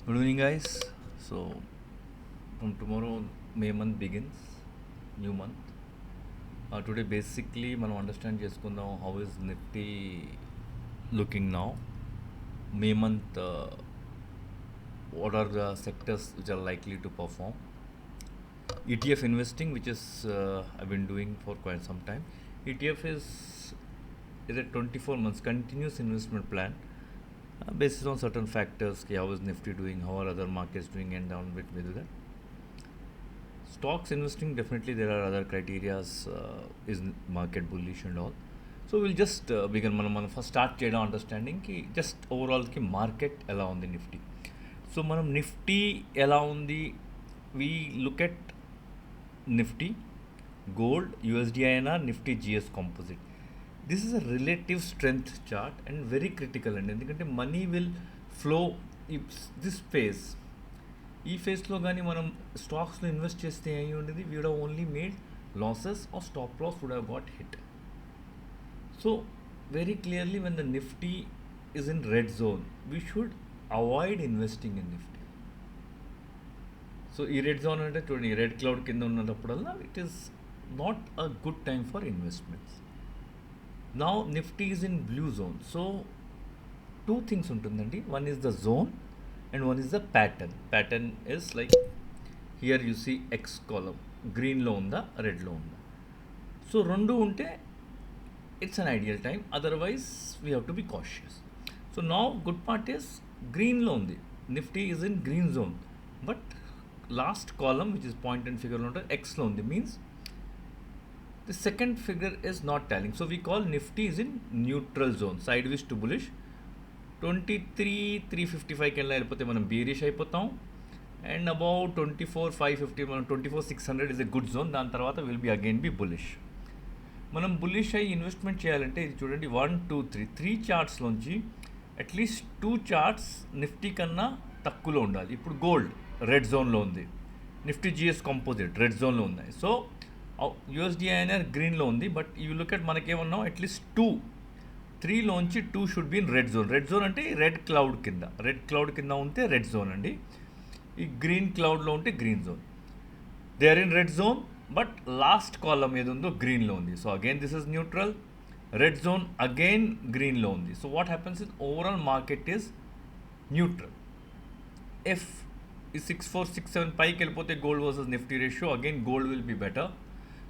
Good evening, guys. So, from tomorrow, May month begins, new month. Today, basically, మనం understand చేసుకుందాం how is Nifty looking now. May month, what are the sectors which are likely to perform. ETF investing, which is I've been doing for quite some time. ETF is a 24 months continuous investment plan based on certain factors. How is Nifty doing? How are other markets doing? And down with that. Stocks investing, definitely there are other criterias. Is market bullish and all. So we'll just begin. మనం first start చేయడం అండర్స్టాండింగ్కి just ఓవరాల్కి market ఎలా ఉంది Nifty. So మనం Nifty ఎలా ఉంది, we look at Nifty, gold, USDINR, Nifty GS composite. This is a relative strength chart and very critical అండి. ఎందుకంటే money will flow this phase. ఈ ఫేస్లో కానీ మనం స్టాక్స్లో ఇన్వెస్ట్ చేస్తే అయ్యి ఉండేది we would only made losses or stop loss would have got hit. So very clearly when the Nifty is in red zone we should avoid investing in Nifty. So ఈ red zone అంటే చూడండి, red cloud కింద ఉన్నప్పుడల్లా it is not a good time for investments. Now Nifty is in blue zone. So two things ఉంటుందండి. One is the zone and one is the pattern. Pattern is like here you see X column, green lo unda, red lo unda. So rendu unte it's an ideal time, otherwise we have to be cautious. So now good part is green lo undi, Nifty is in green zone, but last column which is point and figure lo unta X lo undi, means the second figure is not tallying. So we call Nifty is in neutral zone, sideways to bullish. 23,355కి వెళ్ళిపోతే మనం బీరిష్ అయిపోతాం. And about 24,550 మనం 24,600 is a good zone. దాని తర్వాత will be again be bullish. మనం bullish అయ్యి investment చేయాలంటే ఇది చూడండి, 1 2 3 చార్ట్స్లోంచి అట్లీస్ట్ 2 చార్ట్స్ నిఫ్టీ కన్నా తక్కువలో ఉండాలి. ఇప్పుడు గోల్డ్ రెడ్ జోన్లో ఉంది, నిఫ్టీ జిఎస్ కాంపోజిట్ రెడ్ జోన్లో ఉన్నాయి. సో యూఎస్డిఐఎన్ఆర్ గ్రీన్లో ఉంది. బట్ యూ లుక్ ఎట్ మనకేమన్నాం అట్లీస్ట్ 3లోంచి 2 should be in red zone. Red zone అంటే రెడ్ క్లౌడ్ కింద ఉంటే రెడ్ జోన్ అండి. ఈ గ్రీన్ క్లౌడ్లో ఉంటే green zone. They are in red zone, but last column ఏది ఉందో గ్రీన్లో ఉంది. So again this is neutral. Red zone again గ్రీన్లో ఉంది. So what happens in overall market is neutral. If ఈ 6467 పైకి వెళ్ళిపోతే gold versus Nifty ratio, again gold will be better.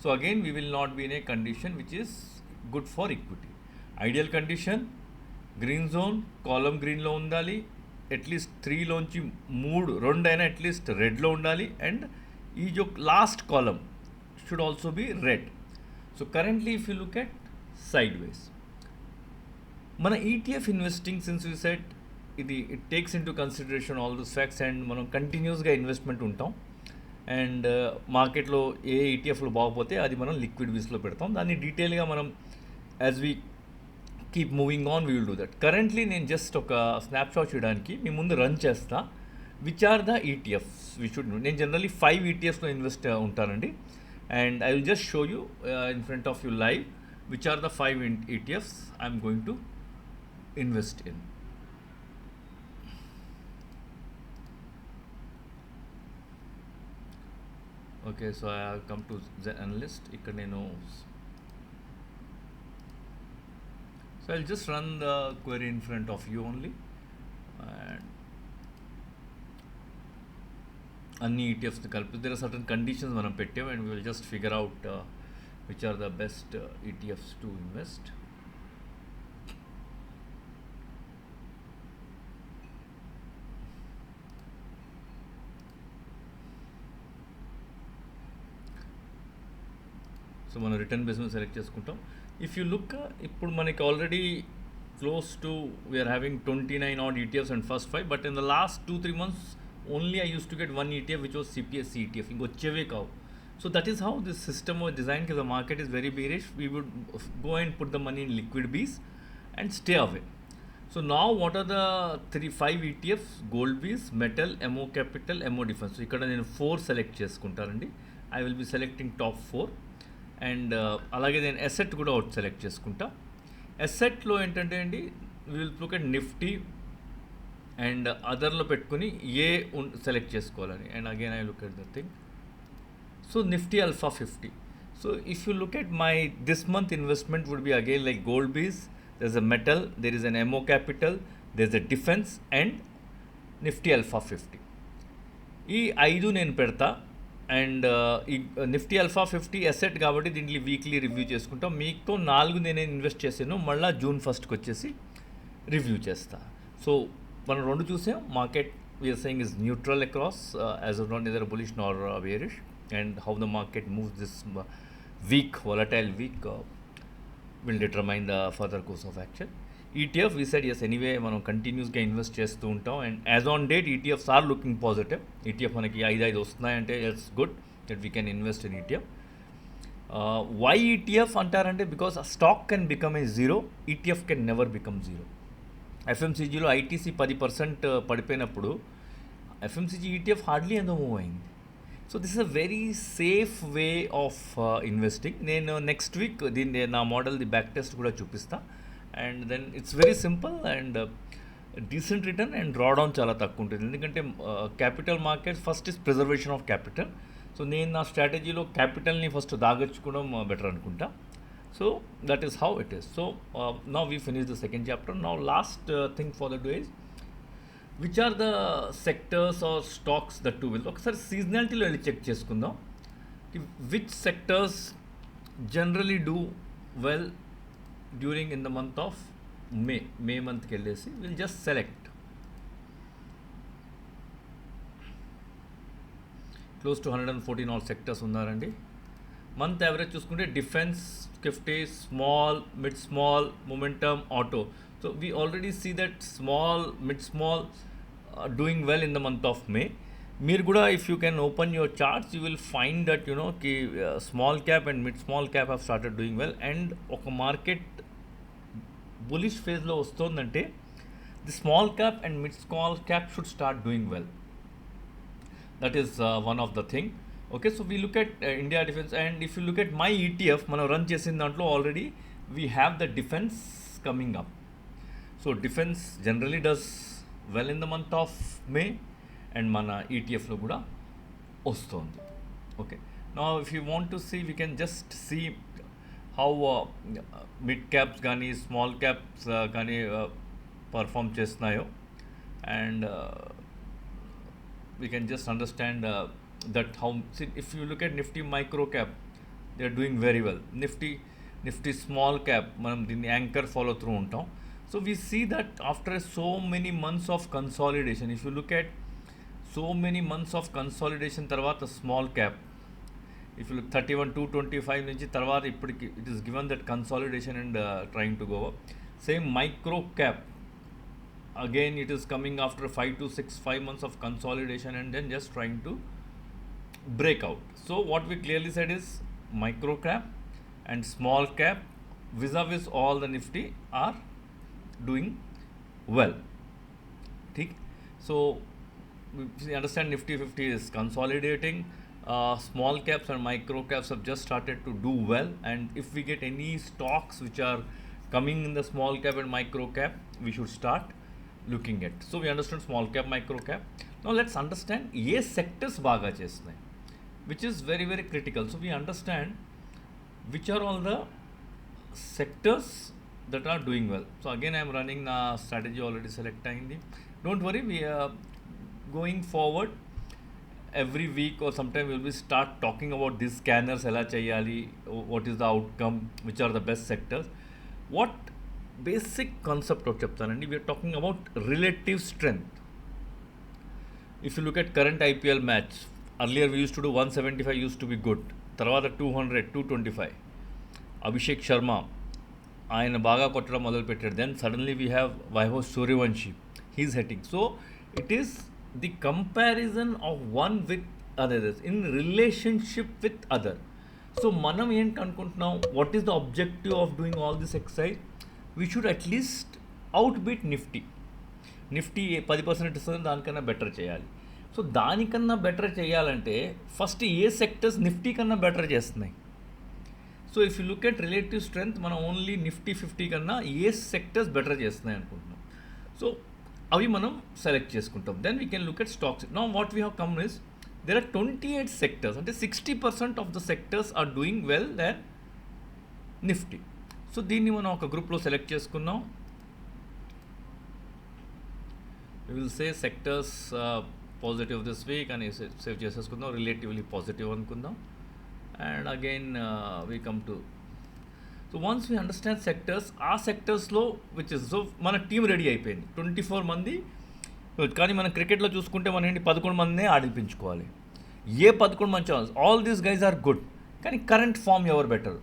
So again we will not be in a condition which is good for equity. Ideal condition green zone, column గ్రీన్లో ఉండాలి, at least 3లోంచి 2 అయినా at least రెడ్లో ఉండాలి. And ఈ జో last column should also be red. So currently if you look at sideways మన ETF investing, since you set ఇది it takes in to consideration all this facts. And మనం కంటిన్యూస్గా investment ఉంటాం. And మార్కెట్లో ఏ ఈటీఎఫ్లో బాగపోతే అది మనం లిక్విడ్ బీస్లో పెడతాం. దాన్ని డీటెయిల్గా మనం as we keep moving on we will do that. Currently నేను జస్ట్ ఒక స్నాప్షాట్ చేయడానికి మీ ముందు రన్ చేస్తా. Which are the ETFs we should. నేను జనరల్లీ 5 ఈటీఎఫ్స్లో ఇన్వెస్ట్ ఉంటానండి. And I will just show you in front of you live which are the 5 ETFs I'm going to invest in. Okay, so I have come to the analyst. ఇక్కడ నేను So I'll just run the query in front of you only, and అన్ని ఈటీఎఫ్స్ని కలిపి there are certain conditions మనం పెట్టాం, and we will just figure out which are the best ETFs to invest. So మనం return base మీద select చేసుకుంటాం. If you look, ఇప్పుడు మనకి already close to we are having 29 odd ETFs and first 5, but in the last 2-3 months only I used to get one ETF which was CPSE ETF. ఇంకొచ్చేవే కావు. So that is how this system was designed. Because the market is very bearish, we would go and put the money in liquid Bs and stay away. So now what are the 5 ETFs? Gold Bs, metal, MO capital, MO defense. So ఇక్కడ నేను 4 select చేసుకుంటానండి. I will be selecting top 4. And అలాగే నేను asset కూడా out select చేసుకుంటా. అసెట్లో ఏంటంటే అండి, we will look at Nifty, and అదర్లో పెట్టుకుని ఏ సెలెక్ట్ చేసుకోవాలని. And again I look at the thing. So Nifty Alpha 50. So if you look at my this month investment would be again like gold bees. There's a metal, there is an MO capital, there's a defense and Nifty Alpha 50. ఈ 5 నేను పెడతా. And ఈ Nifty alpha 50 asset కాబట్టి దీంట్లో weekly review చేసుకుంటాం. మీతో 4 నేనే invest చేశాను, మళ్ళీ June 1st వచ్చేసి రివ్యూ చేస్తా. సో మనం 2 చూసాం. Market we are saying is neutral across as of not neither bullish nor bearish. And how the market moves this week, volatile week, will determine the further course of action. ETF, we said yes, anyway మనం కంటిన్యూస్గా invest చేస్తూ ఉంటాం. And as on date ETFs are looking positive. ETF మనకి 5 వస్తున్నాయంటే it's good that we can invest in ETF. Why ETF అంటారంటే because stock can become a zero, ETF can never become zero. FMCGలో ITC 10% పడిపోయినప్పుడు FMCG ETF hardly ఎంతో move అయింది. So this is a very safe way of investing. నేను next week దీన్ని నా మోడల్ది back test కూడా చూపిస్తా. And then it's very simple and decent return and drawdown చాలా తక్కువ ఉంటుంది. ఎందుకంటే capital market first is preservation of capital. So నేను నా స్ట్రాటజీలో క్యాపిటల్ని ఫస్ట్ దాగచ్చుకోవడం బెటర్ అనుకుంటా. So that is how it is. So now we finish the second chapter. Now last thing for the day is which are the sectors are stocks that to will. ఒకసారి సీజనాలిటీలో వెళ్ళి check చేసుకుందాం. Which sectors generally do well during in the month of May మంత్కి వెళ్ళేసి will just select close to 114 all sectors ఉన్నారండి. Month average చూసుకుంటే defence 50, small, mid small, momentum, auto. So we already see that small, mid-small doing well in the month of May. Meer kuda, if you can open your charts, you will find that small cap and mid-small cap have started doing well. And oka market bullish phase lo ostondante the small cap and mid-small cap should start doing well. That is one of the thing. Okay, so we look at India defense, and if you look at my ETF, మనం run చేసిన దాంట్లో already we have the defense coming up. So defense generally does well in the month of May and mana ETFలో కూడా వస్తుంది. Okay, now if you want to see, we can just see how mid caps కానీ small caps కానీ perform చేస్తున్నాయో, and we can just understand that how. See, if you look at Nifty micro cap, they are doing very well. Nifty small cap మనం దీన్ని anchor follow through ఉంటాం. So we see that after so many months of consolidation, if you look at so many months of consolidation tarvata small cap, if you look 31,225 nunchi tarvata ippudiki it is given that consolidation and trying to go up. Same micro cap, again it is coming after 5 months of consolidation and then just trying to break out. So what we clearly said is micro cap and small cap vis-a-vis all the Nifty are doing well. ठीक. So we understand Nifty 50 is consolidating. Small caps and micro caps have just started to do well, and if we get any stocks which are coming in the small cap and micro cap, we should start looking at. So we understand small cap, micro cap. Now let's understand ye sectors baga chestunayi, which is very very critical. So we understand which are all the sectors that are doing well. So again I am running na strategy already select ayindi. Don't worry, we are going forward every week or sometime we will start talking about these scanners ela cheyali, what is the outcome, which are the best sectors. What basic concept of cheptanandi, we are talking about relative strength. If you look at current IPL match, earlier we used to do 175 used to be good, tarvata 200, 225, Abhishek Sharma ఆయన బాగా కొట్టడం మొదలుపెట్టాడు. Then suddenly we have Vaibhav Suryavanshi, he is hitting. So it is the comparison of one with others in relationship with other. So మనం ఏంటి అనుకుంటున్నాం, what is the objective of doing all this exercise? We should at least out beat Nifty. 10% ఇస్తుంది, దానికన్నా better చేయాలి. సో దానికన్నా better చేయాలంటే first ఏ సెక్టర్స్ నిఫ్టీ కన్నా బెటర్ చేస్తున్నాయి? So if you look at relative strength, మనం ఓన్లీ నిఫ్టీ 50 కన్నా ఏ సెక్టర్స్ బెటర్ చేస్తున్నాయి అనుకుంటున్నాం. సో అవి మనం సెలెక్ట్ చేసుకుంటాం. Then we can look at stocks. Now what we have come is there are 28 sectors, అంటే 60% of the sectors are doing well then Nifty. So దీన్ని మనం ఒక గ్రూప్లో సెలెక్ట్ చేసుకున్నాం. we will say sectors positive this week అని save చేసేసుకుందాం, relatively positive అనుకుందాం. And again we come to, so once we understand sectors, ఆ సెక్టర్స్లో విచ్ ఇస్, సో మన టీం రెడీ అయిపోయింది 24 మంది. కానీ మనం క్రికెట్లో చూసుకుంటే మనం ఏంటి 11 మందినే ఆడిపించుకోవాలి. ఏ 11 మంది all these guys are good, కానీ కరెంట్ ఫామ్ ఎవరు బెటర్,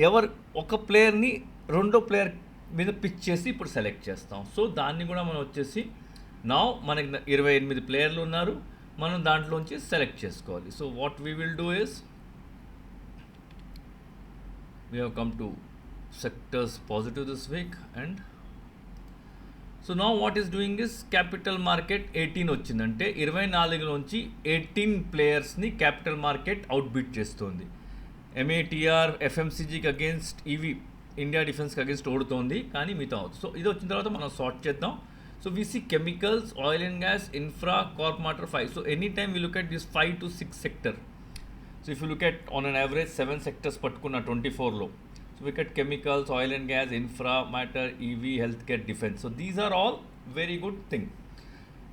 ఎవరు ఒక ప్లేయర్ని రెండో ప్లేయర్ మీద పిచ్ చేసి ఇప్పుడు సెలెక్ట్ చేస్తాం. సో దాన్ని కూడా మనం వచ్చేసి నా మనకి 28 ప్లేయర్లు ఉన్నారు, మనం దాంట్లోంచి సెలెక్ట్ చేసుకోవాలి. So what we will do is we have come to sectors positive this week. And so now what is doing is capital market 18 వచ్చిందంటే 24లోంచి 18 ప్లేయర్స్ని క్యాపిటల్ మార్కెట్ అవుట్బీట్ చేస్తుంది. ఎంఏటిఆర్ ఎఫ్ఎంసీజీకి అగేన్స్ట్ ఈవీ ఇండియా డిఫెన్స్కి అగేన్స్ట్ ఓడుతోంది, కానీ మిగతా అవుతుంది. సో ఇది వచ్చిన తర్వాత మనం సార్ట్ చేద్దాం. So we see chemicals, oil and gas, infra, corp matter 5. So any time we look at this 5 to 6 sector. So if you look at on an average 7 sectors పట్టుకున్న 24లో, so we look at chemicals, oil and gas, infra, matter, EV, healthcare, defense. So these are all very good thing.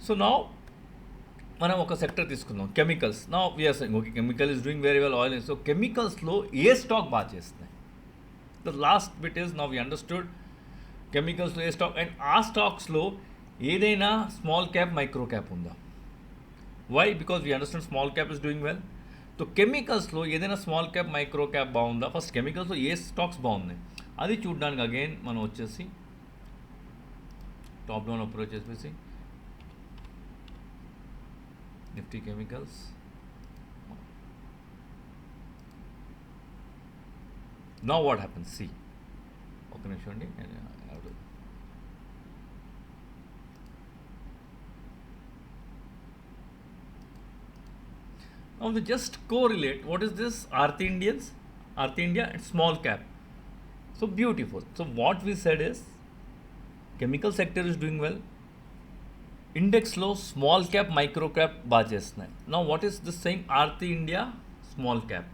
So now మనం ఒక sector తీసుకుందాం, chemicals. Now we are saying okay chemical is doing very well, oil. So కెమికల్స్లో ఏ stock బాగా చేస్తున్నాయి? The last bit is now we understood కెమికల్స్లో ఏ stock, and ఆ స్టాక్స్లో ఏదైనా స్మాల్ క్యాప్, మైక్రో క్యాప్ ఉందా? Why? Because we understand small cap is doing well. So కెమికల్స్లో ఏదైనా స్మాల్ క్యాప్, మైక్రో క్యాప్ బాగుందా? ఫస్ట్ కెమికల్స్లో ఏ స్టాక్స్ బాగున్నాయి అది చూడడానికి అగైన్ మనం వచ్చేసి టాప్ డౌన్ అప్రోచ్ చేసి Nifty chemicals. Now what happens, సి ఒక నిమిషం అండి. Now we just correlate what is this Aarti India and small cap. So beautiful. So what we said is chemical sector is doing well. Index low, small cap, micro cap బాగా చేస్తున్నాయి. Now what is this saying? Aarti India small cap,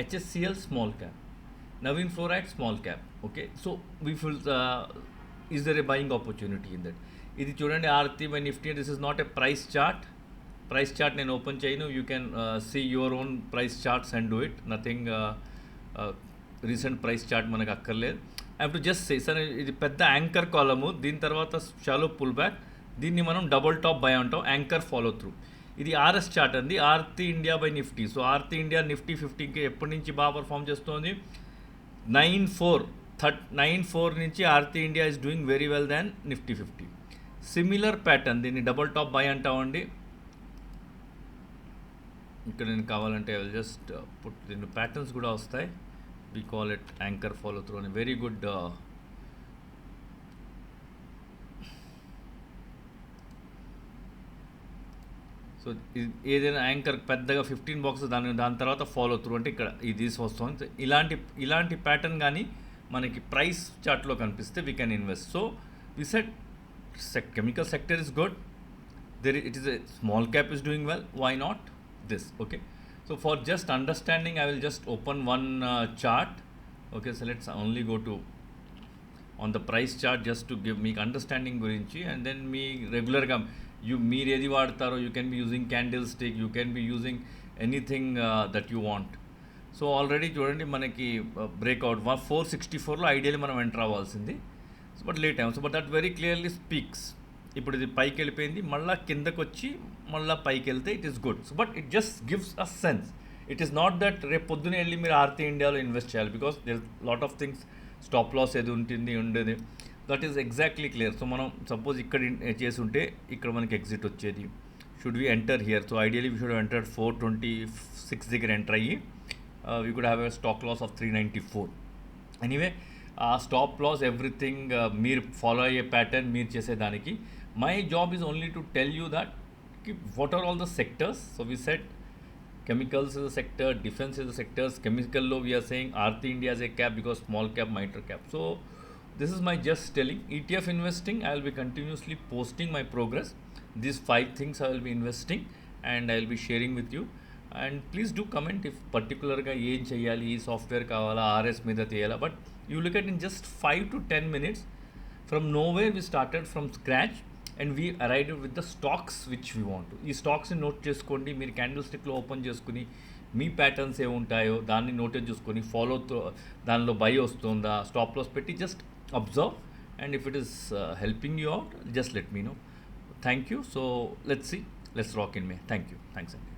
HSCL small cap, Navin Fluoride small cap. Okay, so we feel is there a buying opportunity in that? ఇది చూడండి Aarti by Nifty. This is not a price chart. Price chart నేను open చేయను. You can see your own price charts and do it. Nothing recent price chart మనకు అక్కర్లేదు. I have to just say sir ఇది పెద్ద anchor కాలము, దీని తర్వాత shallow pull back, దీన్ని మనం డబుల్ టాప్ బై అంటాం, యాంకర్ ఫాలో త్రూ. ఇది ఆర్ఎస్ చార్ట్ అండి, Aarti India by Nifty. So Aarti India Nifty 50కి ఎప్పటి నుంచి బాగా పర్ఫామ్ చేస్తుంది? 9.4 నుంచి Aarti India is doing very well than Nifty 50. Similar pattern, దీన్ని డబుల్ టాప్ బై అంటామండి. ఇక్కడ నేను కావాలంటే ఐ విల్ జస్ట్ పుట్, దీని ప్యాటర్న్స్ కూడా వస్తాయి. We call it anchor follow through అని. Very good. సో ఏదైనా యాంకర్ పెద్దగా 15 బాక్సెస్, దాని తర్వాత ఫాలో త్రూ అంటే ఇక్కడ ఇది వస్తుంది. ఇలాంటి ప్యాటర్న్ కానీ మనకి ప్రైస్ చార్ట్లో కనిపిస్తే we can invest. So we set chemical sector is good, it is a small cap is doing well, why not this? Okay, so for just understanding I will just open one chart. Okay, so let's only go to on the price chart just to give me understanding gurinchi, and then me regular ga మీరు ఏది వాడతారో, you can be using candlestick, you can be using anything that you want. So already చూడండి మనకి breakout 464లో ideally మనం enter అవ్వాల్సింది, but late అయ్యాం. So but that very clearly speaks. ఇప్పుడు ఇది పైకి వెళ్ళిపోయింది, మళ్ళీ కిందకు వచ్చి మళ్ళీ పైకి వెళ్తే it is good. So but it just gives a sense. It is not that రేపు పొద్దునే వెళ్ళి మీరు ఆర్తి ఇండియాలో ఇన్వెస్ట్ చేయాలి, because there lot of things, stop loss ఏది ఉంటుంది ఉండేది, that is exactly clear. So మనం సపోజ్ ఇక్కడ చేసి ఉంటే ఇక్కడ మనకి ఎగ్జిట్ వచ్చేది. Should we enter here? So ideally we should enter 426 దగ్గర ఎంటర్ అయ్యి we could have a stock loss of 394. Anyway ఆ స్టాప్ లాస్ ఎవ్రీథింగ్ మీరు ఫాలో అయ్యే ప్యాటర్న్ మీరు చేసేదానికి. My job is only to tell you that what are all the sectors. So we said chemicals is a sector, defense is a sector. Chemical low we are saying Aarti India is a cap because small cap, micro cap. So This is my just telling. ETF investing, I will be continuously posting my progress. These 5 things I will be investing and I will be sharing with you. And please do comment if particularగా ఏం చేయాలి, ఈ software కావాలా, RS మీద చేయాలా. But you look at in just 5 to 10 minutes, from nowhere we started from scratch and we arrived with the stocks which we want to. ఈ స్టాక్స్ని note చేసుకోండి. మీరు candle స్టిక్లో open చేసుకుని మీ ప్యాటర్న్స్ ఏముంటాయో దాన్ని నోటెడ్ చూసుకొని follow దానిలో buy వస్తుందా, stop loss పెట్టి just observe, and if it is helping you out, just let me know. Thank you. So let's see, let's rock in May. Thank you. Thanks అండి.